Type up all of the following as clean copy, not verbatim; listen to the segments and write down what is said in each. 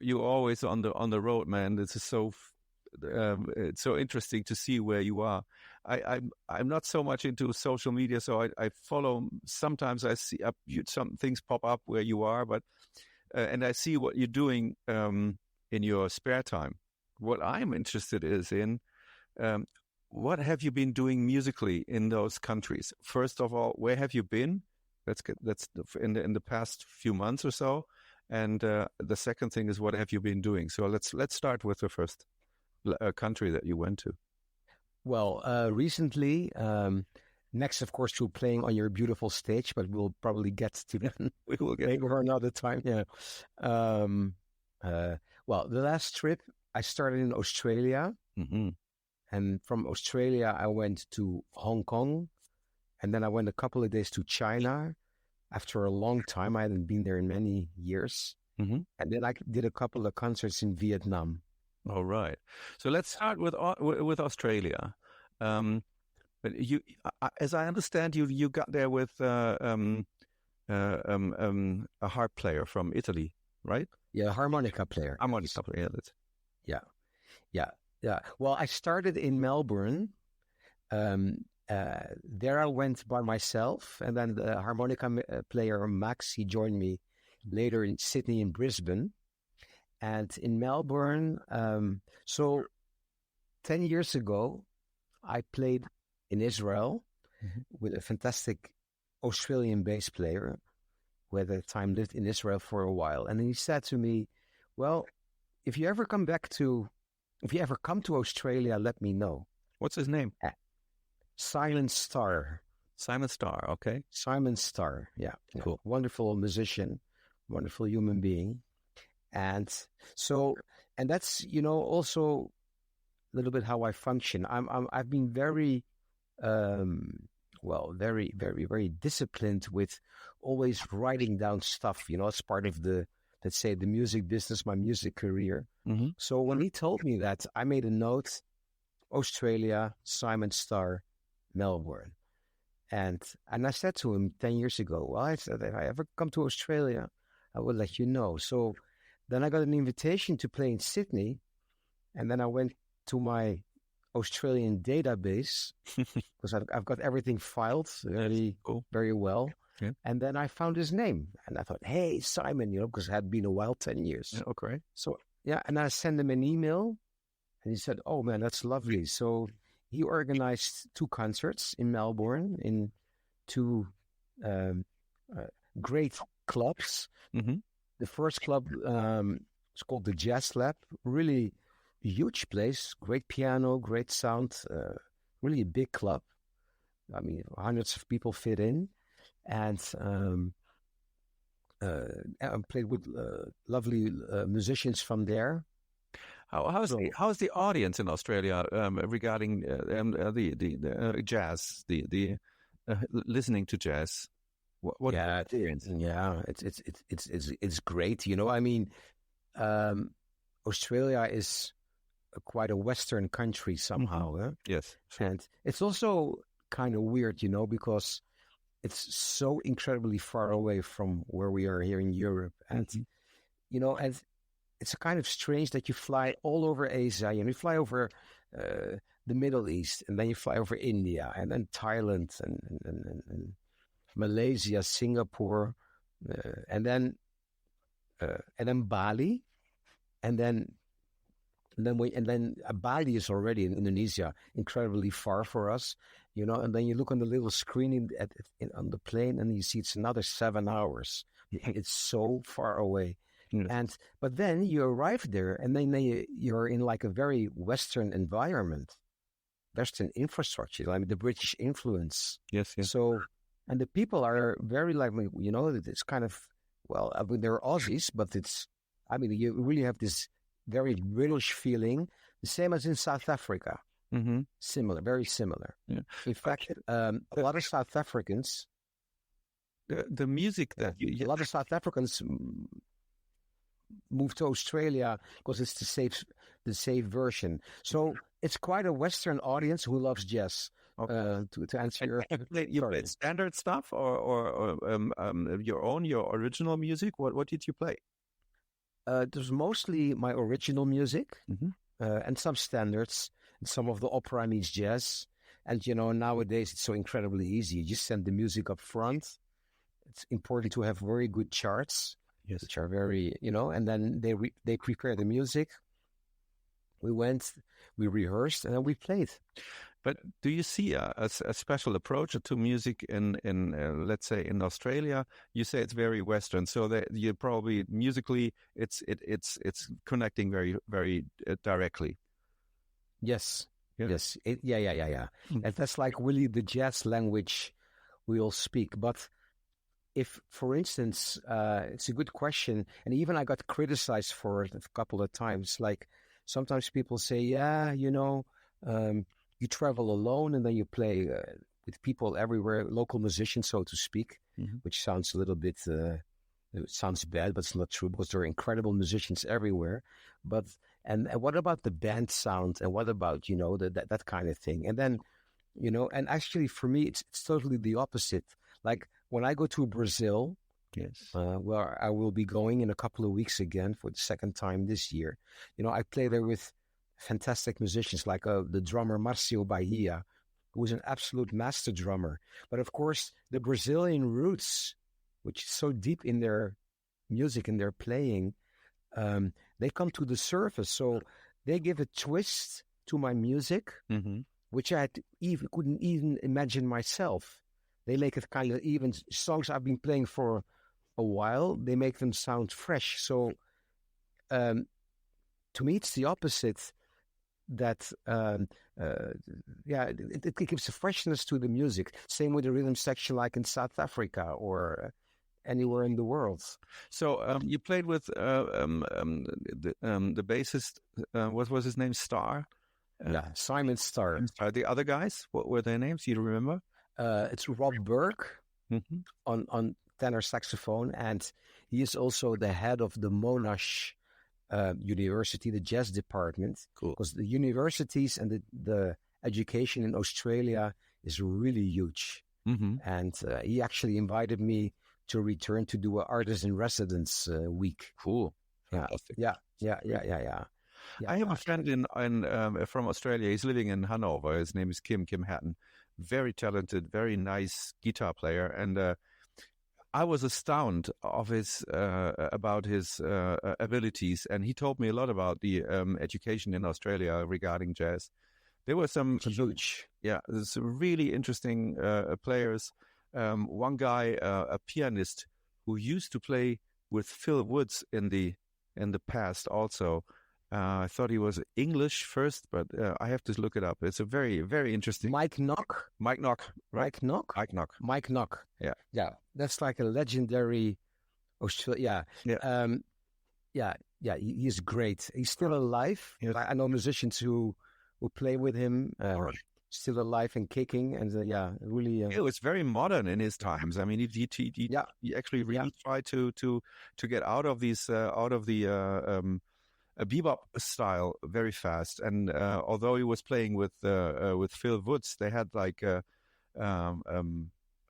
you always on the road, man. This is so it's so interesting to see where you are. I'm not so much into social media, so I follow. Sometimes I see some things pop up where you are, but and I see what you're doing in your spare time. What I'm interested is in what have you been doing musically in those countries? First of all, where have you been? That's in the past few months or so. And the second thing is, what have you been doing? So let's start with the first country that you went to. Well, recently, next, of course, to playing on your beautiful stage, but we'll probably get to that. We will get maybe another time. Yeah. Well, the last trip I started in Australia, and from Australia I went to Hong Kong, and then I went a couple of days to China. After a long time, I hadn't been there in many years, and then I did a couple of concerts in Vietnam. All right. So let's start with Australia. But you, as I understand, you got there with a harp player from Italy, right? Yeah, harmonica player. Harmonica player. Yeah. Well, I started in Melbourne. There I went by myself, and then the harmonica player Max, he joined me later in Sydney and Brisbane. And in Melbourne, so 10 years ago, I played in Israel with a fantastic Australian bass player who at the time lived in Israel for a while. And he said to me, well, if you ever come to Australia, let me know. What's his name? Simon Starr. Simon Starr, okay. Simon Starr, yeah. Cool. Wonderful musician, wonderful human being. And so, and that's, also a little bit how I function. I've been very, very, very, very disciplined with always writing down stuff, as part of let's say, the music business, my music career. So when he told me that, I made a note, Australia, Simon Starr, Melbourne. And I said to him 10 years ago, well, I said, if I ever come to Australia, I will let you know. So then I got an invitation to play in Sydney. And then I went to my Australian database because I've got everything filed very, very well. Yeah. And then I found his name. And I thought, hey, Simon, because it had been a while, 10 years. Yeah, okay. So, yeah, and I sent him an email. And he said, oh, man, that's lovely. So he organized 2 concerts in Melbourne in 2 great clubs. The first club is called the Jazz Lab. Really huge place, great piano, great sound, really a big club. I mean, hundreds of people fit in. And I played with lovely musicians from listening How's the audience in Australia regarding the jazz, the listening to jazz? What experience? Yeah, it's great. I mean, Australia is quite a Western country somehow. Yes, sure. And it's also kind of weird, because it's so incredibly far away from where we are here in Europe, and and it's kind of strange that you fly all over Asia, you fly over the Middle East, and then you fly over India, and then Thailand, and Malaysia, Singapore, and then Bali, and then Bali is already in Indonesia, incredibly far for us, and then you look on the little screen on the plane, and you see it's another 7 hours. It's so far away. Yes. But then you arrive there, and then you're in like a very Western environment, Western infrastructure, like the British influence. Yes. So, and the people are very it's kind of, they're Aussies, but you really have this very British feeling, the same as in South Africa. Similar, very similar. Yeah. In fact, a lot of South Africans, the music that a lot of South Africans moved to Australia because it's the safe version. So it's quite a Western audience who loves jazz. Okay. To answer your you played standard stuff or your original music. What did you play? There's mostly my original music Mm-hmm. and some standards. And some of the opera meets jazz. And, nowadays it's so incredibly easy. You just send the music up front. It's important to have very good charts, Yes. which are very, and then they prepare the music. We rehearsed, and then we played. But do you see a special approach to music in let's say in Australia? You say it's very Western, so that you probably musically it's connecting very very directly. Yes, Yeah. yes, yeah. And that's like really the jazz language we all speak. But if, for instance, it's a good question, and even I got criticized for it a couple of times. Like sometimes people say, yeah, you travel alone and then you play with people everywhere, local musicians, so to speak, which sounds a little bit, it sounds bad, but it's not true because there are incredible musicians everywhere. But, and what about the band sound? And what about, that kind of thing? And then, and actually for me, it's totally the opposite. Like when I go to Brazil, yes, where I will be going in a couple of weeks again for the second time this year, I play there with fantastic musicians like the drummer Marcio Bahia, who is an absolute master drummer. But of course, the Brazilian roots, which is so deep in their music and their playing, they come to the surface. So they give a twist to my music, which I couldn't even imagine myself. They make it kind of even songs I've been playing for a while. They make them sound fresh. So to me, it's the opposite. That it gives a freshness to the music. Same with the rhythm section, like in South Africa or anywhere in the world. So you played with the bassist. What was his name? Starr. Simon Starr. The other guys, what were their names? You remember? It's Rob Burke on tenor saxophone, and he is also the head of the Monash University, the jazz department. Cool. Because the universities and the education in Australia is really huge. And he actually invited me to return to do an artist in residence week. Cool. Fantastic. Yeah. I have a friend from Australia. He's living in Hanover. His name is Kim Hatton. Very talented, very nice guitar player, and I was astounded of about his abilities, and he told me a lot about the education in Australia regarding jazz. There were some huge, there's some really interesting players. One guy, a pianist, who used to play with Phil Woods in the past. Also, I thought he was English first, but I have to look it up. It's a very, very interesting. Mike Knock, right? Mike Knock. Yeah. That's like a legendary Australia. He's great. He's still alive. Yes. I know musicians who play with him. Still alive and kicking, and really. It was very modern in his times. I mean, he actually really tried to get out of these a bebop style very fast. And although he was playing with Phil Woods, they had like a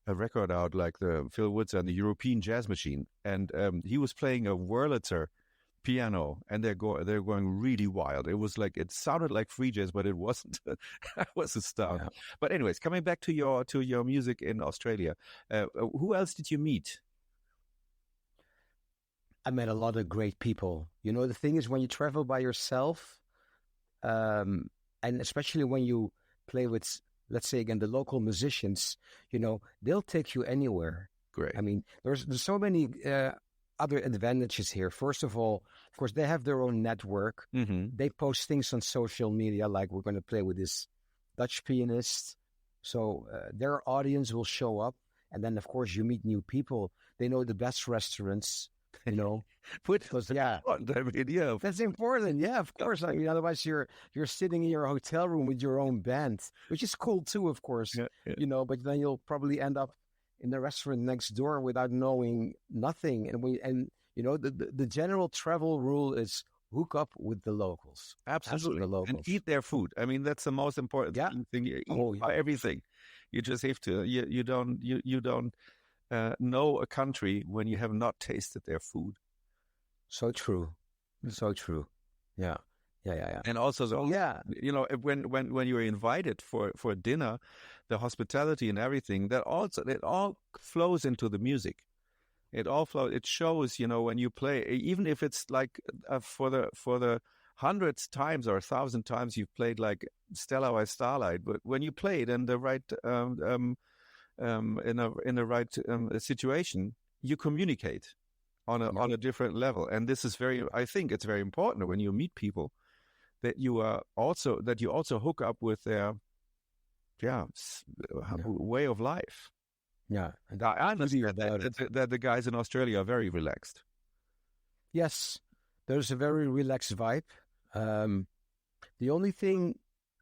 record out, like the Phil Woods and the European Jazz Machine, and he was playing a Wurlitzer piano, and they're going really wild. It was like, it sounded like free jazz, but it wasn't. I was astounded. Yeah. But anyways, coming back to your music in Australia, who else did you meet? I met a lot of great people. The thing is, when you travel by yourself, and especially when you play with, let's say again, the local musicians, they'll take you anywhere. Great. I mean, there's so many other advantages here. First of all, of course, they have their own network. They post things on social media, like we're going to play with this Dutch pianist. So their audience will show up. And then, of course, you meet new people. They know the best restaurants. Because that's important. Yeah, of course. I mean, otherwise you're sitting in your hotel room with your own band, which is cool too, of course. But then you'll probably end up in the restaurant next door without knowing nothing. And the general travel rule is hook up with the locals. Absolutely, the locals. And eat their food. I mean, that's the most important thing. You eat everything. You just have to. You don't. Know a country when you have not tasted their food. So true. So true. Yeah. And also, when you're invited for dinner, the hospitality and everything, that also it all flows into the music. It all flows. It shows, when you play, even if it's like for the hundredth times or 1,000 times you've played like Stella by Starlight, but when you play it in the right in the right situation, you communicate on a different level, and this is I think it's very important when you meet people that you also hook up with their way of life. Yeah, and I understand that the guys in Australia are very relaxed. Yes, there's a very relaxed vibe. The only thing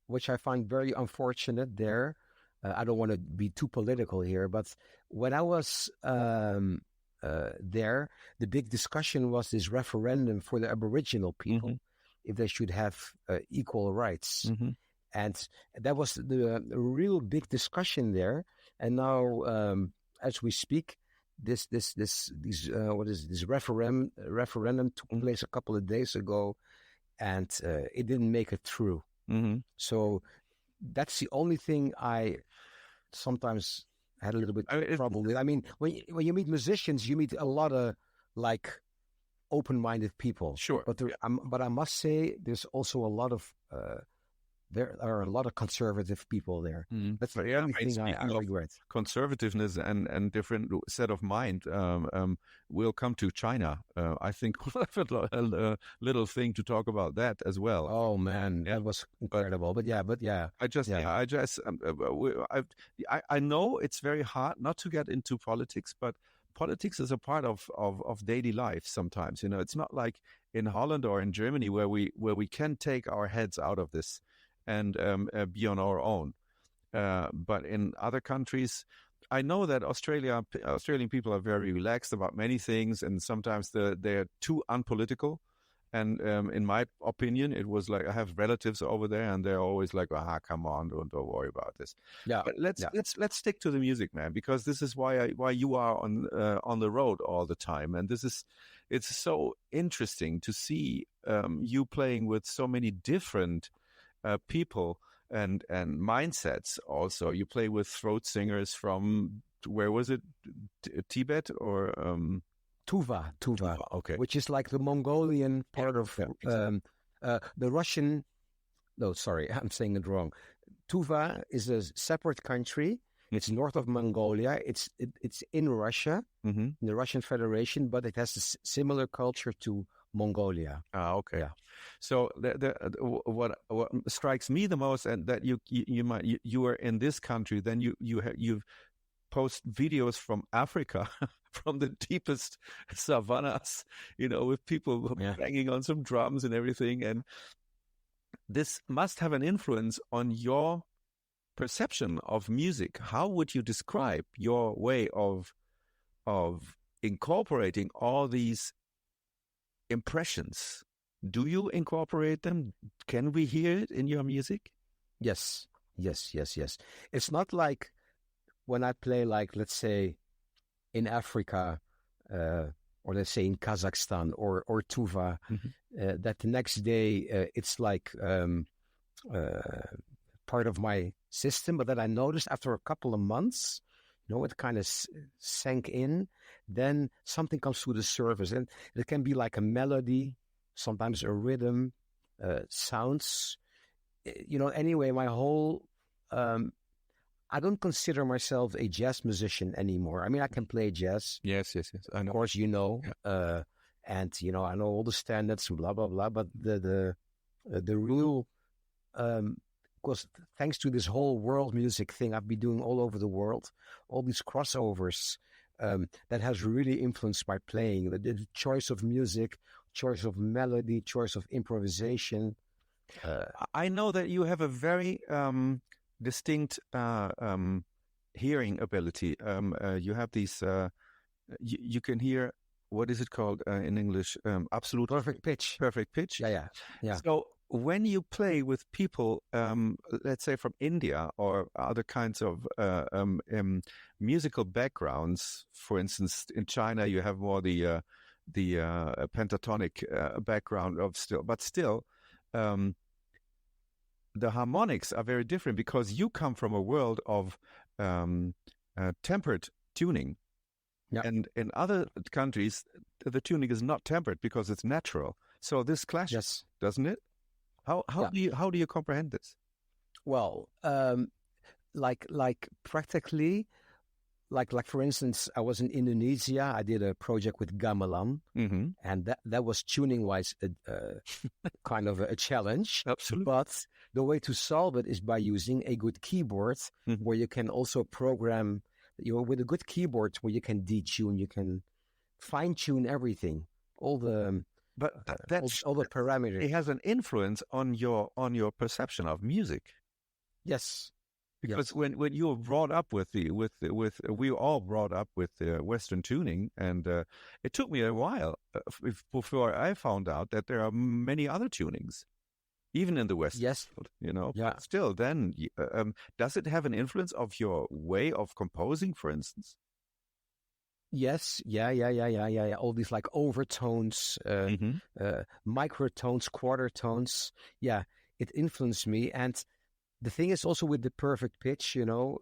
which I find very unfortunate there, I don't want to be too political here, but when I was there, the big discussion was this referendum for the Aboriginal people, if they should have equal rights. And that was the real big discussion there. And now, as we speak, this referendum took place a couple of days ago, and it didn't make it through. So that's the only thing I sometimes had a little bit trouble with. I mean, when you meet musicians, you meet a lot of like open-minded people. Sure. But I must say, there's also a lot of there are a lot of conservative people there. That's the only thing I regret. Conservativeness and different set of mind. We'll come to China. I think we'll have a little thing to talk about that as well. Oh man, that was incredible. But yeah. I know it's very hard not to get into politics, but politics is a part of daily life sometimes. It's not like in Holland or in Germany where we can take our heads out of this and be on our own. But in other countries, I know that Australian people are very relaxed about many things, and sometimes they're too unpolitical. And in my opinion, it was like I have relatives over there, and they're always like, come on, don't worry about this." Yeah. But let's stick to the music, man, because this is why you are on the road all the time, and it's so interesting to see you playing with so many different people and mindsets. Also, you play with throat singers from, where was it, Tibet or Tuva, okay, which is like the Mongolian part of the Russian. No, sorry, I'm saying it wrong. Tuva is a separate country. It's north of Mongolia. It's in Russia, in the Russian Federation, but it has a similar culture to Mongolia. Okay. Yeah. So what strikes me the most, and that you are in this country, then you post videos from Africa, from the deepest savannas, with people banging on some drums and everything, and this must have an influence on your perception of music. How would you describe your way of incorporating all these impressions? Do you incorporate them? Can we hear it in your music? Yes. It's not like when I play, like, let's say in Africa, or let's say in Kazakhstan or Tuva, that the next day it's like part of my system, but that I noticed after a couple of months, it kind of sank in. Then something comes to the surface, and it can be like a melody, sometimes a rhythm, sounds. Anyway, my whole I don't consider myself a jazz musician anymore. I mean, I can play jazz. Yes. I know. Of course, and I know all the standards, blah blah blah. But the real, because thanks to this whole world music thing I've been doing all over the world, all these crossovers, that has really influenced my playing. The choice of music, choice of melody, choice of improvisation. I know that you have a very distinct hearing ability. You have these. You can hear. What is it called in English? Absolute perfect pitch. Perfect pitch. Yeah. So when you play with people, let's say from India or other kinds of musical backgrounds, for instance, in China, you have more the pentatonic background of still, but still, the harmonics are very different because you come from a world of tempered tuning. Yeah. And in other countries, the tuning is not tempered because it's natural. So this clashes, doesn't it? How do you comprehend this? Well, like practically, like for instance, I was in Indonesia. I did a project with gamelan, and that was tuning wise kind of a challenge. Absolutely. But the way to solve it is by using a good keyboard, where you can also program. With a good keyboard where you can detune, you can fine tune everything, all the all the parameters. It has an influence on your perception of music. Yes, because when you were brought up with we were all brought up with the Western tuning, and it took me a while before I found out that there are many other tunings. Even in the West, But still, then, does it have an influence of your way of composing, for instance? Yes, yeah. All these like overtones, microtones, quarter tones. Yeah, it influenced me. And the thing is also with the perfect pitch, a lot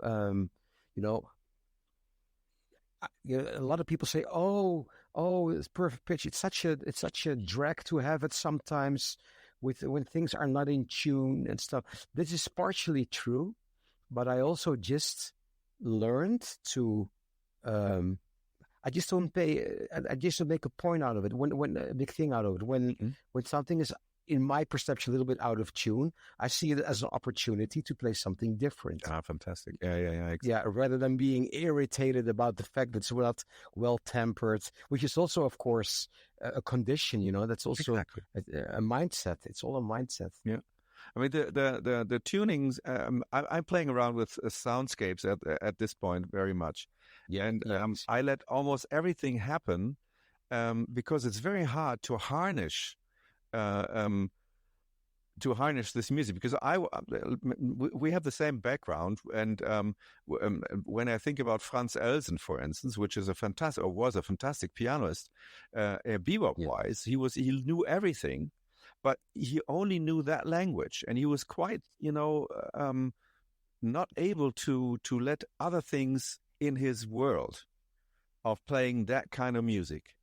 of people say, "Oh, it's perfect pitch. It's such a drag to have it sometimes." When things are not in tune and stuff. This is partially true, but I also just learned to I just don't make a point out of it, when a big thing out of it. When something is, in my perception, a little bit out of tune, I see it as an opportunity to play something different. Ah, fantastic. Yeah. Exactly. Yeah, rather than being irritated about the fact that it's not well-tempered, which is also, of course, a condition, that's also a mindset. It's all a mindset. Yeah. I mean, the tunings, I'm playing around with soundscapes at this point very much. Yeah. And I let almost everything happen because it's very hard to harness this music, because we have the same background, and when I think about Franz Elsen, for instance, which is was a fantastic pianist, bebop wise, he knew everything, but he only knew that language, and he was quite not able to let other things in his world of playing that kind of music.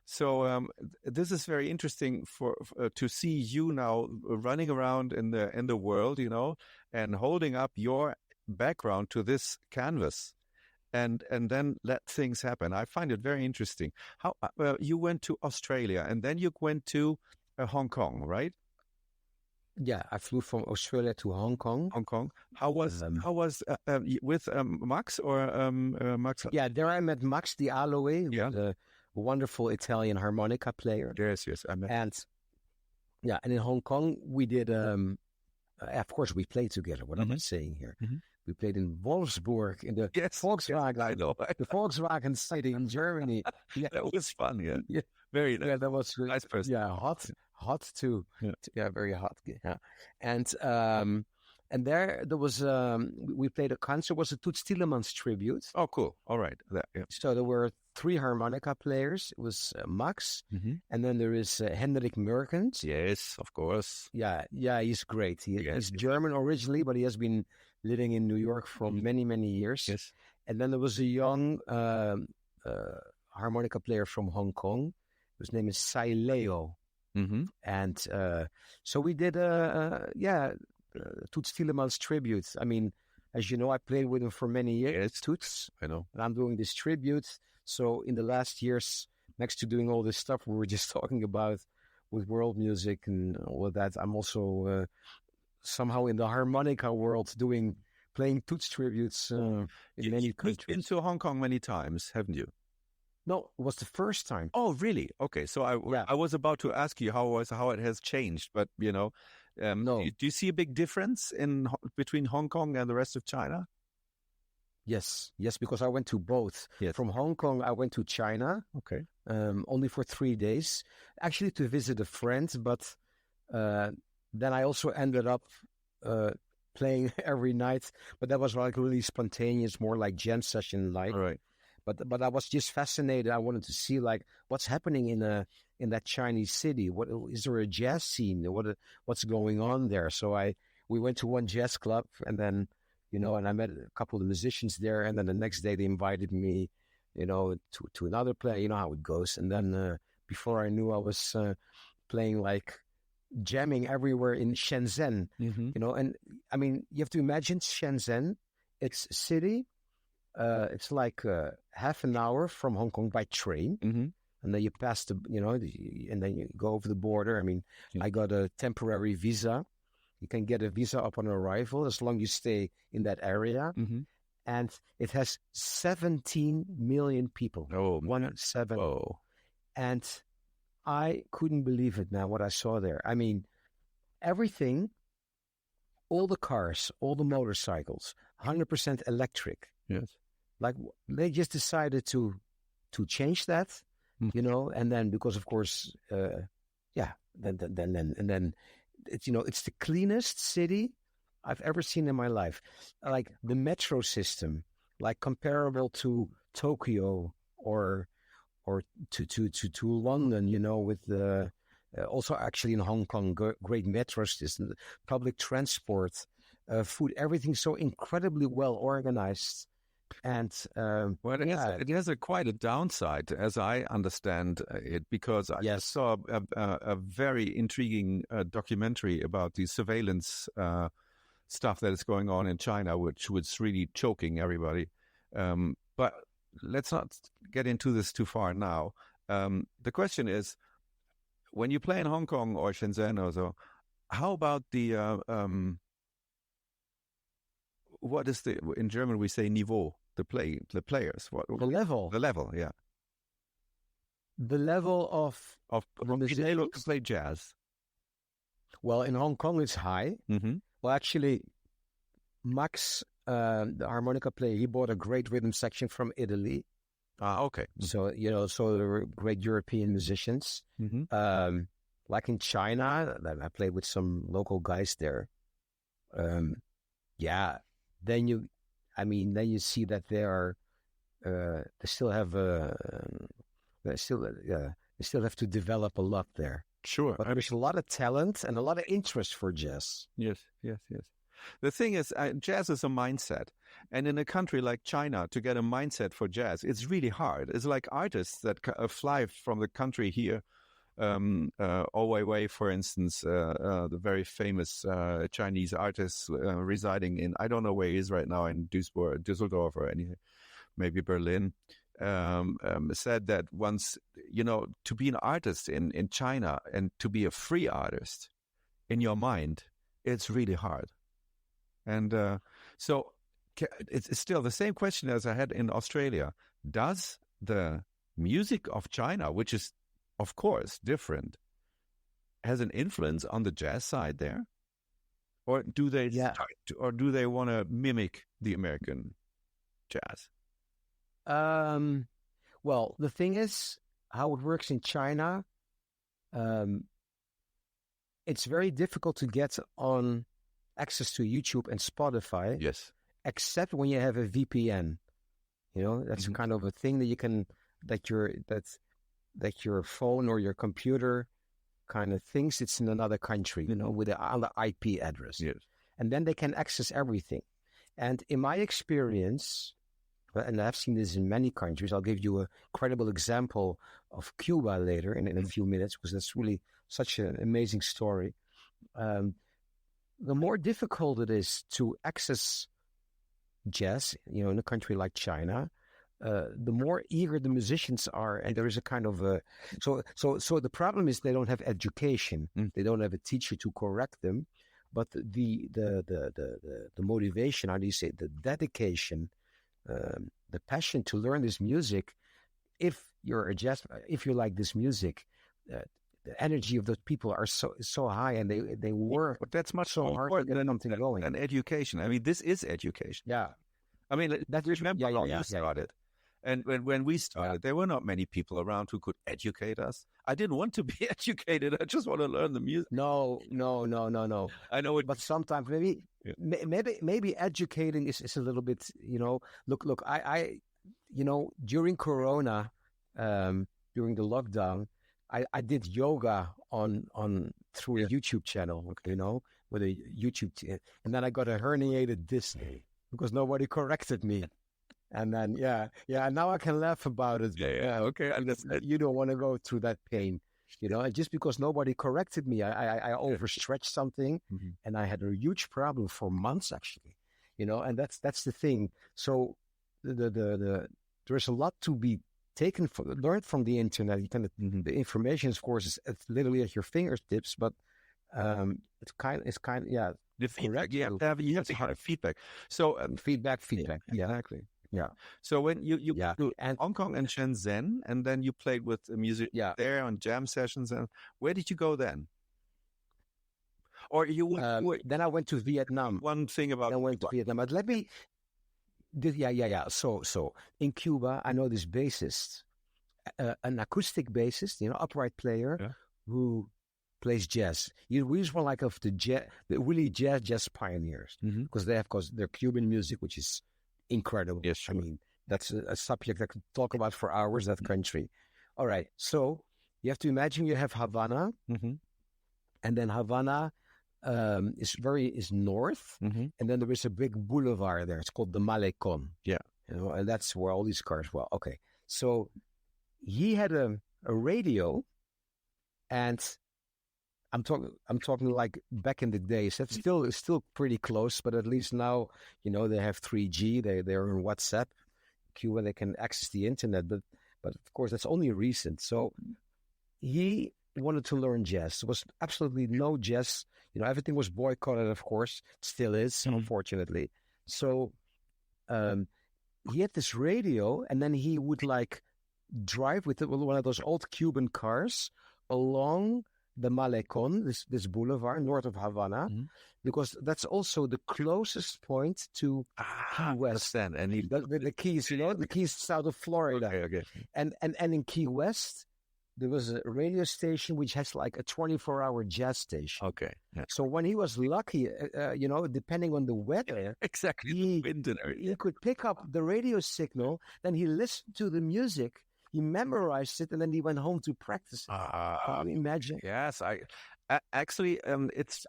So this is very interesting to see you now running around in the world, and holding up your background to this canvas, and then let things happen. I find it very interesting. How you went to Australia and then you went to Hong Kong, right? Yeah, I flew from Australia to Hong Kong. How was with Max or Max? Yeah, there I met Max Di Aloe. Yeah. Wonderful Italian harmonica player. Yes, I met. And in Hong Kong we did. Of course, we played together. What am I saying here? We played in Wolfsburg in the Volkswagen. I know. The Volkswagen city in Germany. Yeah, that was fun. Yeah. Very nice. Yeah, that was nice person. Yeah, hot too. Yeah, very hot. Yeah, and there was we played a concert. It was a Toots Tielemans tribute. Oh, cool. All right. So there were 3 harmonica players. It was Max, and then there is Hendrik Merkens. Yes, of course. Yeah, he's great. He's German originally, but he has been living in New York for many, many years. Yes. And then there was a young harmonica player from Hong Kong, whose name is Sai Leo. And so we did Toots Tielemans tribute. I mean, as you know, I played with him for many years. Toots. I know. And I'm doing this tribute. So in the last years, next to doing all this stuff we were just talking about with world music and all of that, I'm also somehow in the harmonica world playing Toots tributes in many countries. You've been to Hong Kong many times, haven't you? No, it was the first time. Oh, really? Okay, so I was about to ask you how it has changed, but no. Do you see a big difference between Hong Kong and the rest of China? Yes, because I went to both. Yes. From Hong Kong, I went to China. Okay. Only for 3 days, actually to visit a friend, but then I also ended up playing every night. But that was like really spontaneous, more like jam session like. All right. but I was just fascinated. I wanted to see like what's happening in that Chinese city. What is there a jazz scene? What's going on there? So we went to one jazz club, and then and I met a couple of musicians there, and then the next day they invited me, to another play. You know how it goes. And then before I knew, I was playing like jamming everywhere in Shenzhen. And I mean, you have to imagine Shenzhen. It's a city. It's like half an hour from Hong Kong by train, and then you pass and then you go over the border. I mean, I got a temporary visa. You can get a visa upon arrival as long as you stay in that area. And it has 17 million people. Oh, 17. Oh. And I couldn't believe it, man, what I saw there. I mean, everything, all the cars, all the motorcycles, 100% electric. Yes. Like they just decided to change that, and then because of course, then it's the cleanest city I've ever seen in my life. Like the metro system, like comparable to Tokyo or to London, with the also actually in Hong Kong, great metro system, public transport, food, everything so incredibly well organized. And it has quite a downside, as I understand it, because I saw a very intriguing documentary about the surveillance stuff that is going on in China, which was really choking everybody. But let's not get into this too far now. The question is, when you play in Hong Kong or Shenzhen or so, how about the what is in German we say Niveau? The players. The level. The level, yeah. The level of to play jazz. Well, in Hong Kong it's high. Well, actually, Max, the harmonica player, he bought a great rhythm section from Italy. Okay. So so there were great European musicians. Like in China, I played with some local guys there. Then you see that they are, they still have they still have to develop a lot there. Sure, but there's a lot of talent and a lot of interest for jazz. Yes. The thing is, jazz is a mindset, and in a country like China, to get a mindset for jazz, it's really hard. It's like artists that fly from the country here. Wei, for instance, the very famous Chinese artist residing in, I don't know where he is right now, in Düsseldorf or anything, maybe Berlin, said that once, to be an artist in China and to be a free artist in your mind, it's really hard. And so it's still the same question as I had in Australia. Does the music of China, which is of course different, has an influence on the jazz side there, or do they want to mimic the American jazz? Well, the thing is, how it works in China, it's very difficult to get on access to YouTube and Spotify. Yes, except when you have a VPN. That's kind of a thing that you can that your phone or your computer kind of thinks it's in another country, with an IP address. Yes. And then they can access everything. And in my experience, and I've seen this in many countries, I'll give you a credible example of Cuba later in a few minutes, because that's really such an amazing story. The more difficult it is to access jazz, in a country like China, the more eager the musicians are, and there is a kind of so the problem is they don't have education. They don't have a teacher to correct them, but the motivation, how do you say, the dedication, the passion to learn this music. If you like this music, the energy of those people are so high, and they work. But that's much so hard to get something going. And education. I mean, this is education. Yeah. I mean, remember how you started. And when we started, there were not many people around who could educate us. I didn't want to be educated. I just want to learn the music. No. I know it, but sometimes maybe educating is a little bit. Look. during Corona, during the lockdown, I did yoga on through a YouTube channel, with a YouTube, and then I got a herniated disc because nobody corrected me. And then, now I can laugh about it. Yeah, okay. You don't want to go through that pain, and just because nobody corrected me, I overstretched something, and I had a huge problem for months, actually, and that's the thing. So there's a lot to be learned from the internet. You can, the information, of course, it's literally at your fingertips, but it's kind of the feedback. You have to have feedback. So feedback. Yeah, exactly. Yeah. So when you to Hong Kong and Shenzhen, and then you played with music there on jam sessions, and where did you go then? Or then I went to Vietnam. One thing about I went to Vietnam, but let me. So in Cuba, I know this bassist, an acoustic bassist, upright player who plays jazz. He's one like of the really jazz pioneers, because they're Cuban music, which is incredible. Yes, sure. I mean, that's a subject I could talk about for hours. That country. All right, so you have to imagine you have Havana, and then Havana is north, and then there is a big boulevard there. It's called the Malecon. Yeah, and that's where all these cars. Well, okay, so he had a radio, and I'm talking like back in the days. That's still pretty close, but at least now, they have 3G. They're on WhatsApp. Cuba, they can access the internet, but of course that's only recent. So he wanted to learn jazz. There was absolutely no jazz. Everything was boycotted, of course. It still is, unfortunately. So he had this radio, and then he would drive with one of those old Cuban cars along the Malecon, this boulevard north of Havana, because that's also the closest point to Key West. And the Keys, the Keys south of Florida. Okay. And in Key West, there was a radio station which has like a 24-hour jazz station. Okay. Yeah. So when he was lucky, depending on the weather, exactly, he could pick up the radio signal. Then he listened to the music. He memorized it, and then he went home to practice it. Can you imagine? Yes, actually, it's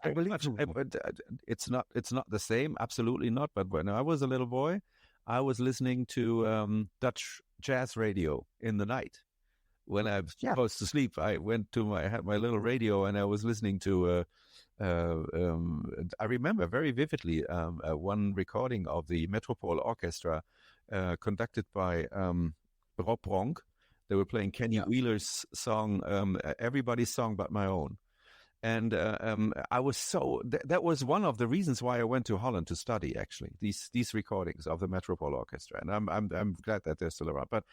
it's not the same, absolutely not. But when I was a little boy, I was listening to Dutch jazz radio in the night. When I was supposed to sleep, I had my little radio, and I was listening to. I remember very vividly one recording of the Metropole Orchestra, conducted by Rob Bronk. They were playing Kenny Wheeler's song, Everybody's Song But My Own. And I was that was one of the reasons why I went to Holland to study, actually, these recordings of the Metropole Orchestra. And I'm glad that they're still around. But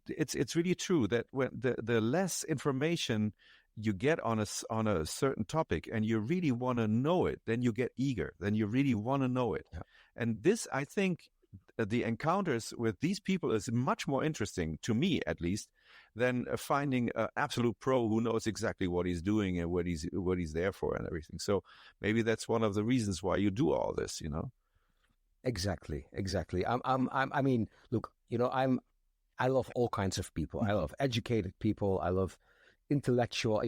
it's really true that when the less information you get on a certain topic, and you really want to know it, then you get eager, then you really want to know it. Yeah. And this, I think, the encounters with these people is much more interesting, to me at least, than finding an absolute pro who knows exactly what he's doing and what he's there for and everything. So maybe that's one of the reasons why you do all this, Exactly. I mean, look, I love all kinds of people. I love educated people. I love intellectual.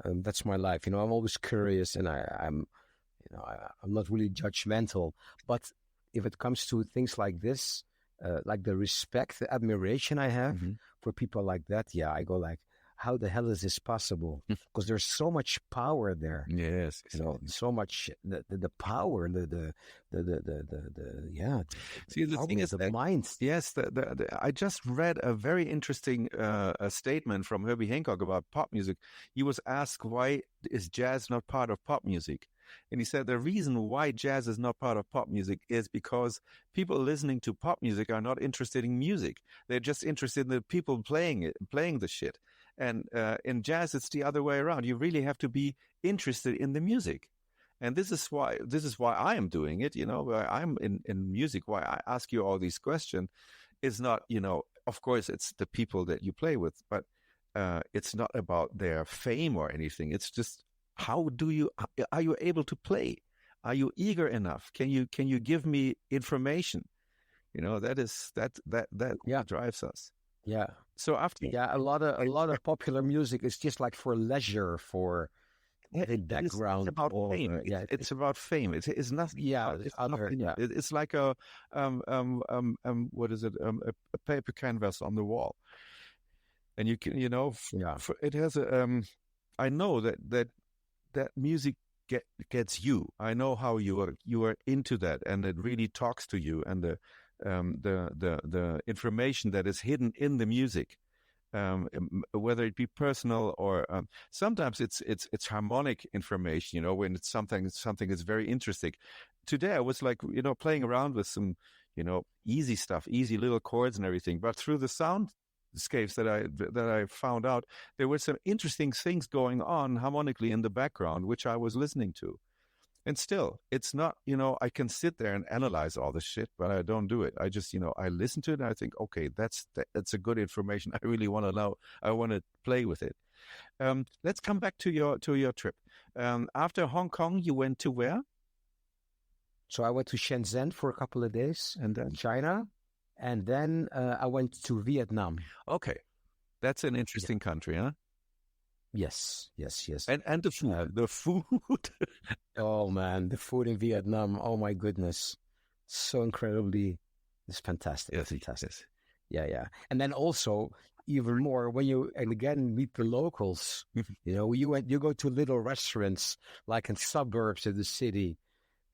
That's my life. I'm always curious, and I'm not really judgmental, but if it comes to things like this, like the respect, the admiration I have for people like that, I go like, how the hell is this possible? Because there's so much power there. Yes, so much the power, the See, the thing is the mind. Yes, I just read a very interesting a statement from Herbie Hancock about pop music. He was asked, why is jazz not part of pop music? And he said the reason why jazz is not part of pop music is because people listening to pop music are not interested in music. They're just interested in the people playing the shit. And in jazz, it's the other way around. You really have to be interested in the music. And this is why I am doing it. I'm in music. Why I ask you all these questions is not, of course, it's the people that you play with, but it's not about their fame or anything. It's just, are you able to play? Are you eager enough? Can you give me information? that drives us. Yeah. So after a lot of popular music is just like for leisure, for the background. It's about fame. It's about fame. It's nothing. Yeah, it's like a what is it? A paper canvas on the wall, and you can it has a I know that music gets you. I know how you are into that, and it really talks to you, and the information that is hidden in the music. Whether it be personal or sometimes it's harmonic information, when it's something is very interesting. Today I was like, playing around with some, easy stuff, easy little chords and everything, but through the soundscapes that I found out, there were some interesting things going on harmonically in the background, which I was listening to. And still, it's not, I can sit there and analyze all this shit, but I don't do it. I just, I listen to it and I think, okay, that's a good information. I really want to know. I want to play with it. Let's come back to your trip. After Hong Kong, you went to where? So I went to Shenzhen for a couple of days, and then China, and then I went to Vietnam. Okay, that's an interesting country, huh? Yes. And the food. The food. Oh, man, the food in Vietnam. Oh, my goodness. So incredibly, it's fantastic. Yes, fantastic. Yes. Yeah. And then also, even more, when you, and again, meet the locals, you go to little restaurants, like in suburbs of the city,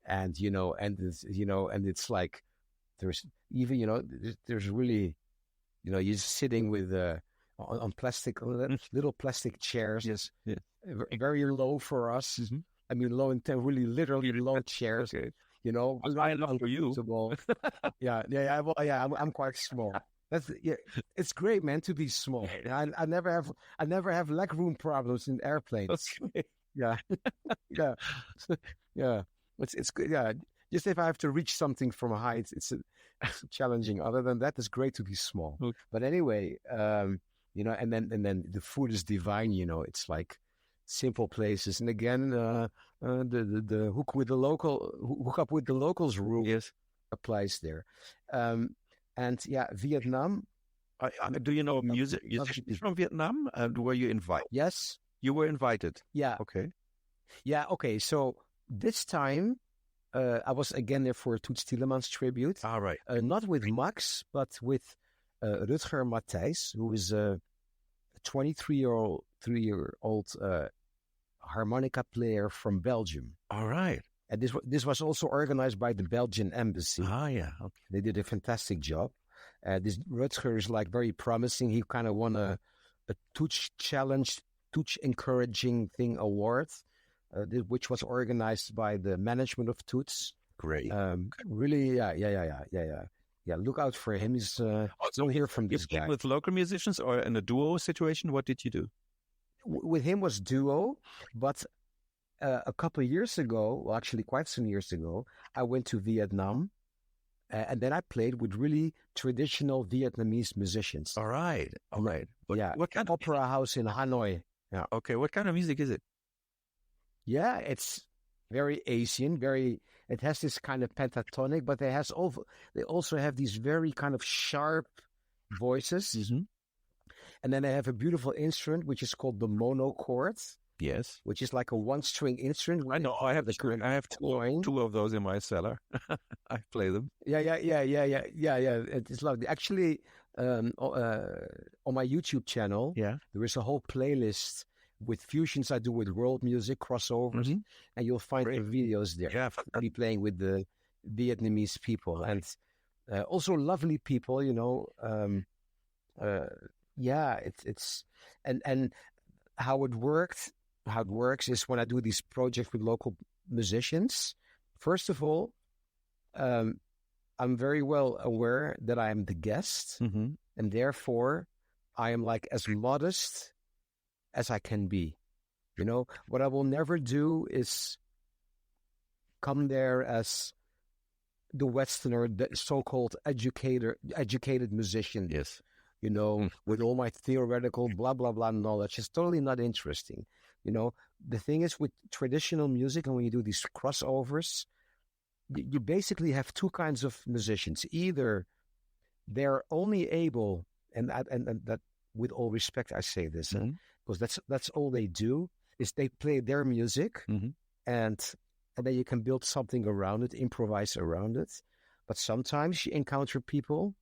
and, and it's like, there's even, there's really, you're sitting with, on plastic, little plastic chairs. Yes. Yeah. Very low for us. Mm-hmm. I mean, low and really literally low chairs. Okay. I love for you. I'm quite small. It's great, man, to be small. I never have leg room problems in airplanes. Okay. Yeah, yeah. It's good. Yeah, just if I have to reach something from a height, it's challenging. Other than that, it's great to be small. Okay. But anyway, and then the food is divine. It's like simple places, and again, the hook up with the locals rule applies there. And yeah, Vietnam. Do you know music from Vietnam? Were you invited? Yes, you were invited. Yeah. Okay. Yeah. Okay. So this time, I was again there for a Toots Tielemans tribute. All right. Not with Max, but with Rutger Matthijs, who is a 23-year-old harmonica player from Belgium. All right. And this was also organized by the Belgian embassy. Ah, yeah. Okay. They did a fantastic job. This Rutger is like very promising. He kind of won a Toots Challenge, Toots Encouraging Thing award, which was organized by the management of Toots. Great. Really, yeah. Look out for him. He's don't hear from this guy. With local musicians or in a duo situation, what did you do? With him was duo, but a couple of years ago, well, actually quite some years ago, I went to Vietnam, and then I played with really traditional Vietnamese musicians. All right. What kind of opera house in Hanoi? Yeah. Okay. What kind of music is it? Yeah, it's very Asian. It has this kind of pentatonic, but they also have these very kind of sharp voices. Mm-hmm. And then they have a beautiful instrument, which is called the monochord. Yes. Which is like a one-string instrument. I know. I have two of those in my cellar. I play them. Yeah. It's lovely. Actually, on my YouTube channel, there is a whole playlist with fusions I do with world music, crossovers, and you'll find the videos there. Yeah. I'll be playing with the Vietnamese people and also lovely people, it's and how it works is when I do these projects with local musicians, first of all, I'm very well aware that I am the guest, and therefore I am like as modest as I can be. What I will never do is come there as the Westerner, the so-called educated musician. Yes. With all my theoretical blah, blah, blah knowledge. It's totally not interesting. The thing is with traditional music, and when you do these crossovers, you basically have two kinds of musicians. Either they're only able, and that with all respect I say this, because that's all they do is they play their music, and then you can build something around it, improvise around it. But sometimes you encounter people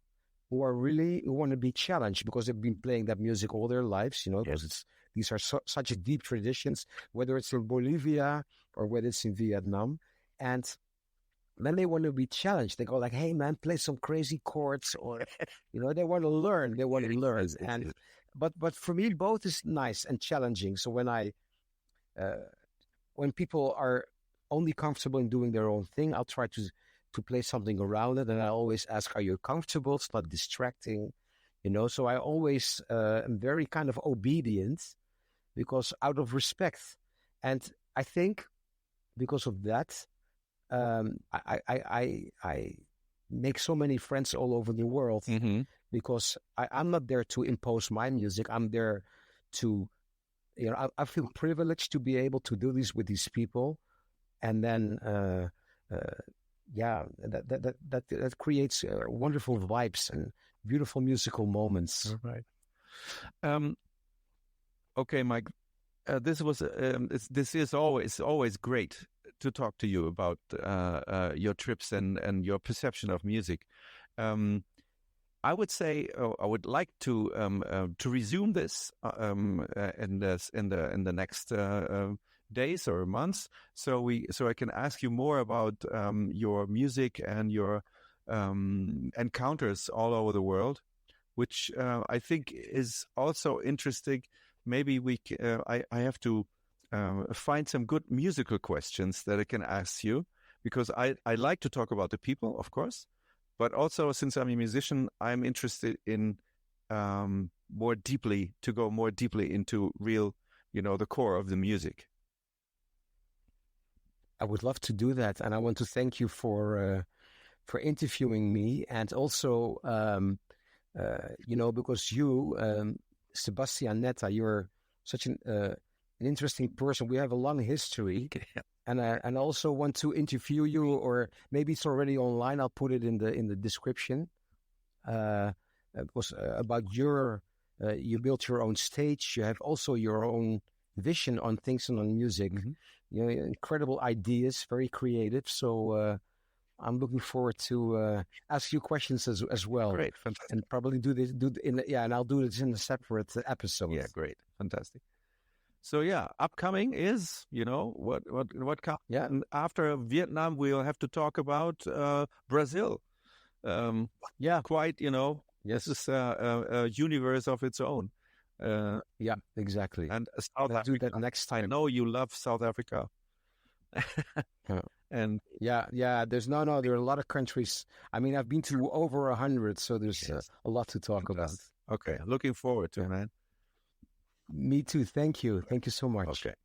who want to be challenged because they've been playing that music all their lives, because these are such deep traditions, whether it's in Bolivia or whether it's in Vietnam. And then they want to be challenged. They go like, hey, man, play some crazy chords, or, they want to learn. They want to learn. But for me, both is nice and challenging. So when people are only comfortable in doing their own thing, I'll try to play something around it. And I always ask, are you comfortable? It's not distracting, So I always am very kind of obedient, because out of respect. And I think because of that, I make so many friends all over the world, because I'm not there to impose my music. I'm there to, I feel privileged to be able to do this with these people. And then, that creates wonderful vibes and beautiful musical moments. All right. Okay, Mike. This is always great to talk to you about your trips and your perception of music. I would say I would like to resume this in the next days or months, so I can ask you more about your music and your encounters all over the world, which I think is also interesting. Maybe I have to find some good musical questions that I can ask you, because I like to talk about the people, of course, but also, since I'm a musician, I'm interested in go more deeply into real, the core of the music. I would love to do that, and I want to thank you for interviewing me, and also, because you, Sebastian Netta, you're such an interesting person. We have a long history, and I also want to interview you, or maybe it's already online. I'll put it in the description. Because about you built your own stage. You have also your own vision on things and on music. Incredible ideas, very creative. So I'm looking forward to ask you questions as well. Great, fantastic. And probably and I'll do this in a separate episode. Yeah, great, fantastic. So upcoming is, what comes. Yeah. And after Vietnam, we'll have to talk about Brazil. Quite, Yes. This is a universe of its own. Yeah, exactly. And South Africa. Do that next time. I know you love South Africa. And there are a lot of countries. I mean, I've been to over 100, so there's a lot to talk about. Okay, looking forward to it, man. Me too. Thank you so much. Okay.